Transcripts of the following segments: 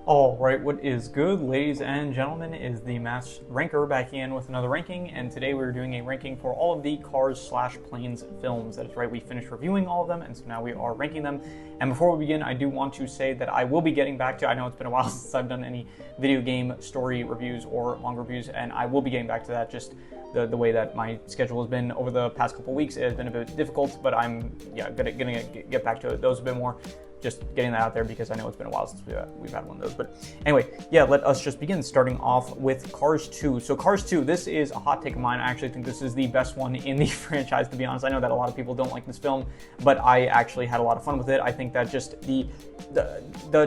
All right, what is good, ladies and gentlemen, is the Mass Ranker back in with another ranking, and today we're doing a ranking for all of the Cars/Planes films. That is right, we finished reviewing all of them, and so now we are ranking them. And before we begin, I do want to say that I will be getting back to, I know it's been a while since I've done any video game story reviews or manga reviews, and I will be getting back to that. Just the way that my schedule has been over the past couple weeks, it has been a bit difficult, but I'm gonna get back to those a bit more. Just getting that out there because I know it's been a while since we've had one of those. But anyway, yeah, let us just begin, starting off with Cars 2. So Cars 2, this is a hot take of mine. I actually think this is the best one in the franchise, to be honest. I know that a lot of people don't like this film, but I actually had a lot of fun with it. I think that just the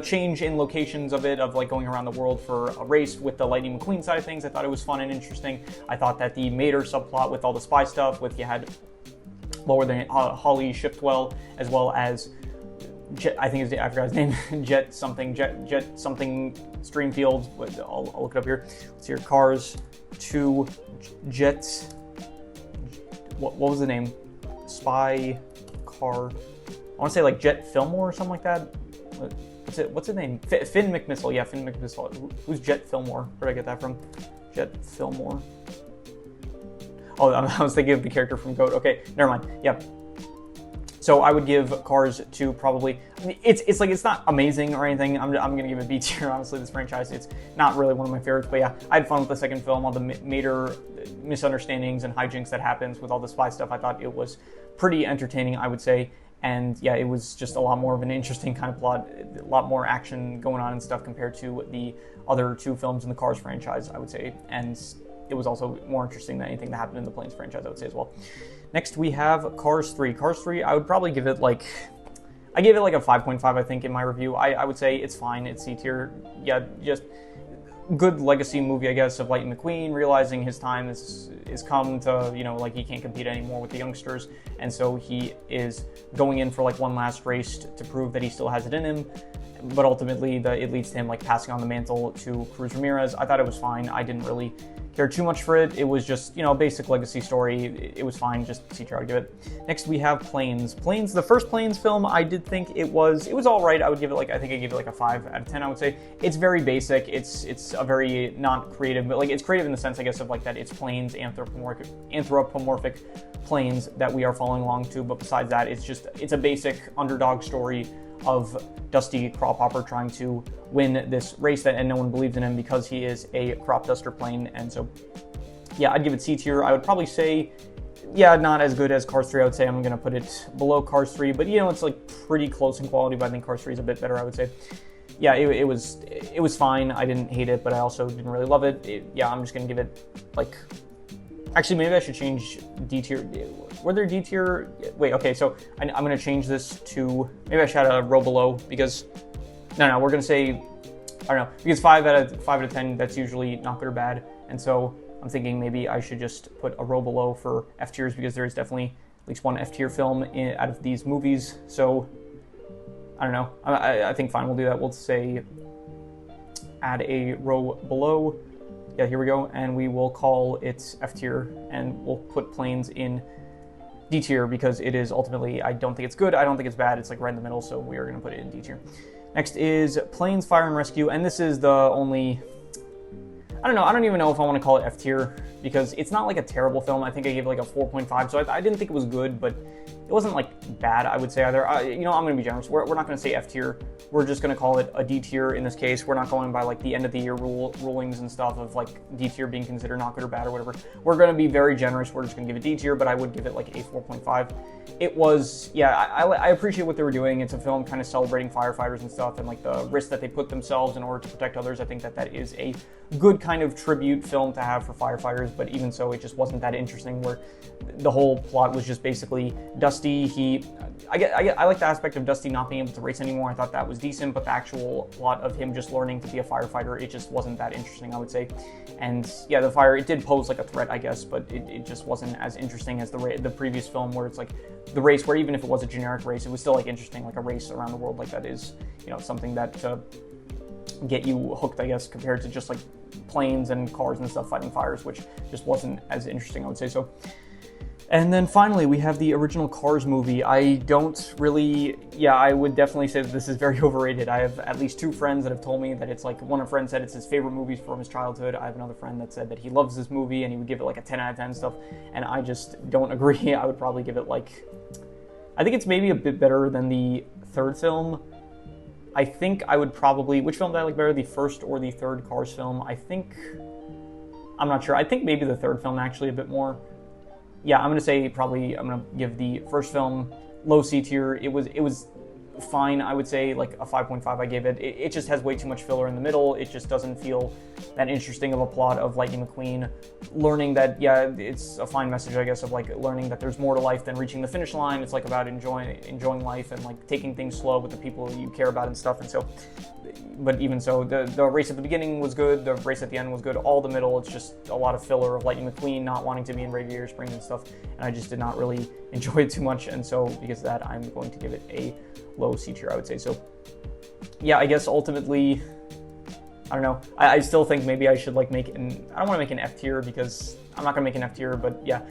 change in locations of it, of like going around the world for a race with the Lightning McQueen side of things, I thought it was fun and interesting. I thought that the Mater subplot with all the spy stuff, with you had, what were they, Holly Shiftwell, as well as I think I forgot his name, Jet something Streamfield. I'll look it up here. Let's hear Cars 2 Jet. What was the name? Spy car. I want to say like Jet Fillmore or something like that. What's his name? Finn McMissile. Yeah, Finn McMissile. Who's Jet Fillmore? Where did I get that from? Jet Fillmore. Oh, I was thinking of the character from GOAT. Okay, never mind. Yeah. So I would give Cars 2 probably, it's not amazing or anything. I'm gonna give it B tier, honestly. This franchise, it's not really one of my favorites, but yeah, I had fun with the second film, all the Mater misunderstandings and hijinks that happens with all the spy stuff. I thought it was pretty entertaining, I would say. And yeah, it was just a lot more of an interesting kind of plot, a lot more action going on and stuff compared to the other two films in the Cars franchise, I would say. And it was also more interesting than anything that happened in the Planes franchise, I would say as well. Next, we have Cars 3. Cars 3, I would probably give it like, I gave it like a 5.5, I think, in my review. I would say it's fine, it's C tier. Yeah, just good legacy movie, I guess, of Lightning McQueen, realizing his time is come to, like he can't compete anymore with the youngsters. And so he is going in for like one last race to prove that he still has it in him. But ultimately, it leads to him like passing on the mantle to Cruz Ramirez. I thought it was fine. I didn't really care too much for it. It was just, a basic legacy story. It was fine, just C tier, I would give it. Next, we have Planes. Planes, the first Planes film, I did think it was all right. I would give it I think I gave it like a 5 out of 10, I would say. It's very basic. It's a very not creative, but like it's creative in the sense, I guess, of like that it's planes, anthropomorphic planes that we are following along to. But besides that, it's a basic underdog story of Dusty Crop Hopper trying to win this race and no one believed in him because he is a crop duster plane. And so, yeah, I'd give it C tier. I would probably say, yeah, not as good as Cars 3. I would say I'm going to put it below Cars 3, but it's like pretty close in quality, but I think Cars 3 is a bit better, I would say. Yeah, it was fine. I didn't hate it, but I also didn't really love it. Yeah, I'm just going to give it like, actually, maybe I should change D tier. Were there D tier? Wait, okay, so I'm going to change this to, maybe I should add a row below because, no, we're going to say, I don't know, because 5 out of 10, that's usually not good or bad. And so I'm thinking maybe I should just put a row below for F tiers because there is definitely at least one F tier film out of these movies. So I don't know. I think fine, we'll do that. We'll say add a row below. Yeah, here we go, and we will call it F tier, and we'll put Planes in D tier because it is ultimately, I don't think it's good, I don't think it's bad, it's like right in the middle, so we are going to put it in D tier. Next is Planes, Fire and Rescue, and this is the only, I don't even know if I want to call it F tier because it's not like a terrible film. I think I gave it like a 4.5, so I didn't think it was good, but it wasn't like bad, I would say either. I'm going to be generous. We're not going to say F tier. We're just going to call it a D tier in this case. We're not going by like the end of the year rulings and stuff of like D tier being considered not good or bad or whatever. We're going to be very generous. We're just going to give it D tier, but I would give it like a 4.5. It was, yeah, I appreciate what they were doing. It's a film kind of celebrating firefighters and stuff and like the risk that they put themselves in order to protect others. I think that is a good kind of tribute film to have for firefighters, but even so, it just wasn't that interesting where the whole plot was just basically Dusty, I like the aspect of Dusty not being able to race anymore. I thought that was decent, but the actual plot of him just learning to be a firefighter, it just wasn't that interesting, I would say. And yeah, the fire, it did pose like a threat, I guess, but it just wasn't as interesting as the previous film where it's like the race, where even if it was a generic race, it was still like interesting, like a race around the world like that is, something that get you hooked, I guess, compared to just like planes and cars and stuff fighting fires, which just wasn't as interesting, I would say. So And then finally, we have the original Cars movie. I don't really, yeah, I would definitely say that this is very overrated. I have at least 2 friends that have told me that it's like, one of friends said it's his favorite movie from his childhood. I have another friend that said that he loves this movie and he would give it like a 10 out of 10 and stuff. And I just don't agree. I would probably give it like, I think it's maybe a bit better than the third film. I think I would probably, which film did I like better, the first or the third Cars film? I think, I'm not sure. I think maybe the third film actually a bit more. Yeah, I'm gonna say probably I'm gonna give the first film low C tier. It was fine. I would say like a 5.5. I gave it. It just has way too much filler in the middle. It just doesn't feel that interesting of a plot of Lightning McQueen learning that, yeah, it's a fine message, I guess, of like learning that there's more to life than reaching the finish line. It's like about enjoying life and like taking things slow with the people you care about and stuff. And so, but even so, the race at the beginning was good. The race at the end was good. All the middle, it's just a lot of filler of Lightning McQueen not wanting to be in Radiator Springs and stuff. And I just did not really enjoy it too much. And so because of that, I'm going to give it a low C tier, I would say. So yeah, I guess ultimately, I don't know. I still think maybe I should like make I don't want to make an F tier because I'm not gonna make an F tier, but yeah,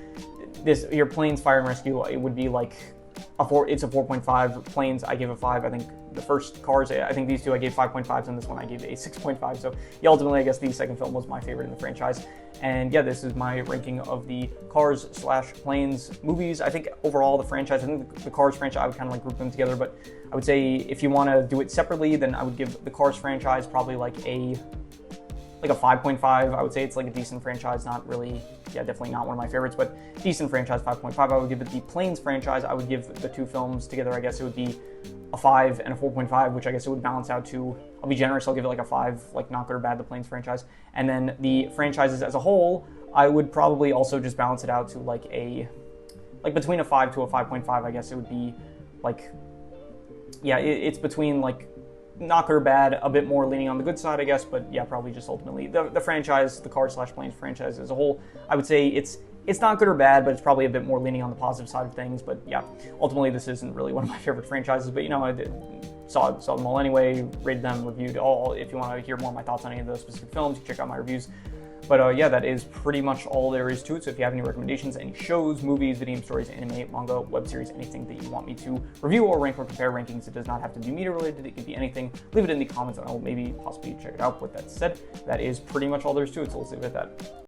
your Planes Fire and Rescue, it would be like it's a 4.5. Planes, I gave a 5. I think the first Cars, I think these two I gave 5.5s, and this one I gave a 6.5. So yeah, ultimately I guess the second film was my favorite in the franchise. And yeah, this is my ranking of the Cars/Planes movies. I think overall the franchise, I think the Cars franchise, I would kind of like group them together, but I would say if you want to do it separately, then I would give the Cars franchise probably like a 5.5. I would say it's like a decent franchise, not really, yeah, definitely not one of my favorites, but decent franchise, 5.5. I would give it the Planes franchise. I would give the 2 films together, I guess it would be a 5 and a 4.5, which I guess it would balance out to, I'll be generous, I'll give it like a 5, like not good or bad, the Planes franchise. And then the franchises as a whole, I would probably also just balance it out to like between a 5 to a 5.5, I guess it would be like, yeah, it's between like not good or bad, a bit more leaning on the good side, I guess, but yeah, probably just ultimately the franchise, the Cars/Planes franchise as a whole, I would say it's not good or bad, but it's probably a bit more leaning on the positive side of things. But yeah, ultimately this isn't really one of my favorite franchises, but you know, I saw them all anyway, rated them, reviewed all. If you want to hear more of my thoughts on any of those specific films, you can check out my reviews. But yeah, that is pretty much all there is to it. So if you have any recommendations, any shows, movies, video game stories, anime, manga, web series, anything that you want me to review or rank or compare rankings, it does not have to be media related. It could be anything. Leave it in the comments and I'll maybe possibly check it out. With that said, that is pretty much all there is to it. So let's leave it at that.